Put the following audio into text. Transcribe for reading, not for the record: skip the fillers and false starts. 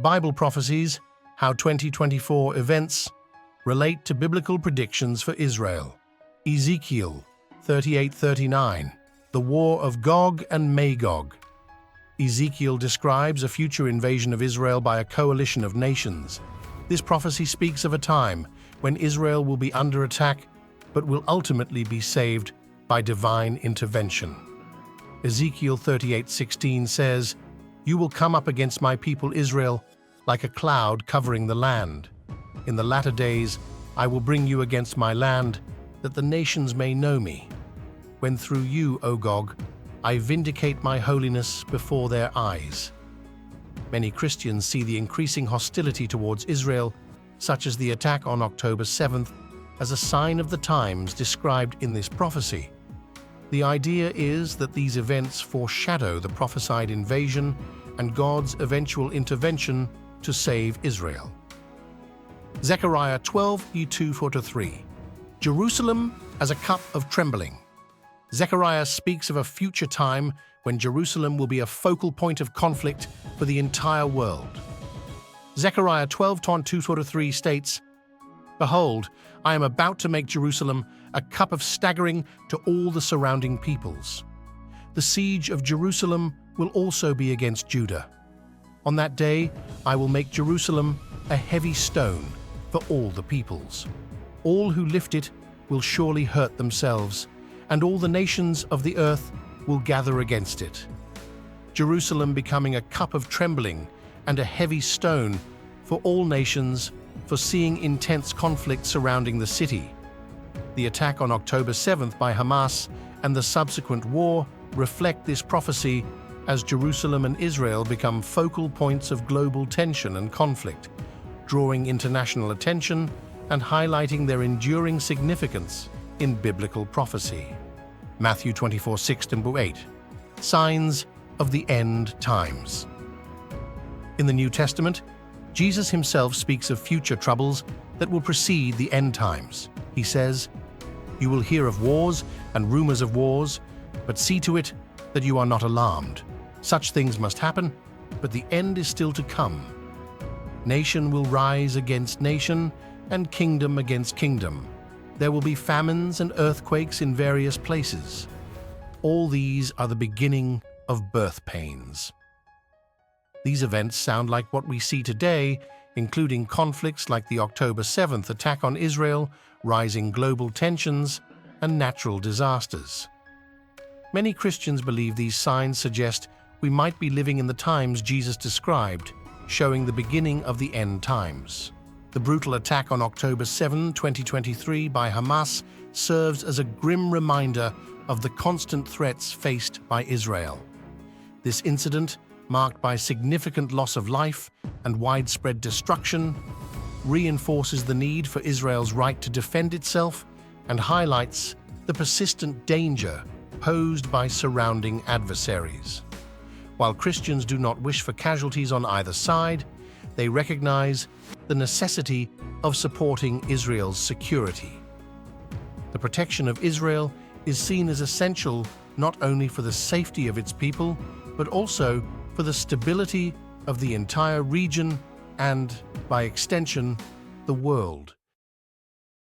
Bible prophecies, how 2024 events relate to biblical predictions for Israel. Ezekiel 38:39, the war of Gog and Magog. Ezekiel describes a future invasion of Israel by a coalition of nations. This prophecy speaks of a time when Israel will be under attack, but will ultimately be saved by divine intervention. Ezekiel 38:16 says, "You will come up against my people Israel like a cloud covering the land. In the latter days I will bring you against my land, that the nations may know me. When through you, O Gog, I vindicate my holiness before their eyes." Many Christians see the increasing hostility towards Israel, such as the attack on October 7th, as a sign of the times described in this prophecy. The idea is that these events foreshadow the prophesied invasion and God's eventual intervention to save Israel. Zechariah 12:2-3, Jerusalem as a cup of trembling. Zechariah speaks of a future time when Jerusalem will be a focal point of conflict for the entire world. Zechariah 12:2-3 states, "Behold, I am about to make Jerusalem a cup of staggering to all the surrounding peoples. The siege of Jerusalem will also be against Judah. On that day, I will make Jerusalem a heavy stone for all the peoples. All who lift it will surely hurt themselves, and all the nations of the earth will gather against it. Jerusalem becoming a cup of trembling and a heavy stone for all nations, foreseeing intense conflict surrounding the city." The attack on October 7th by Hamas and the subsequent war reflect this prophecy as Jerusalem and Israel become focal points of global tension and conflict, drawing international attention and highlighting their enduring significance in biblical prophecy. Matthew 24:6-8, signs of the end times. In the New Testament, Jesus himself speaks of future troubles that will precede the end times. He says, "You will hear of wars and rumors of wars, but see to it that you are not alarmed. Such things must happen, but the end is still to come. Nation will rise against nation, and kingdom against kingdom. There will be famines and earthquakes in various places. All these are the beginning of birth pains." These events sound like what we see today, including conflicts like the October 7th attack on Israel, rising global tensions, and natural disasters. Many Christians believe these signs suggest we might be living in the times Jesus described, showing the beginning of the end times. The brutal attack on October 7, 2023 by Hamas serves as a grim reminder of the constant threats faced by Israel. This incident, marked by significant loss of life and widespread destruction, reinforces the need for Israel's right to defend itself and highlights the persistent danger posed by surrounding adversaries. While Christians do not wish for casualties on either side, they recognize the necessity of supporting Israel's security. The protection of Israel is seen as essential not only for the safety of its people, but also for the stability of the entire region and, by extension, the world.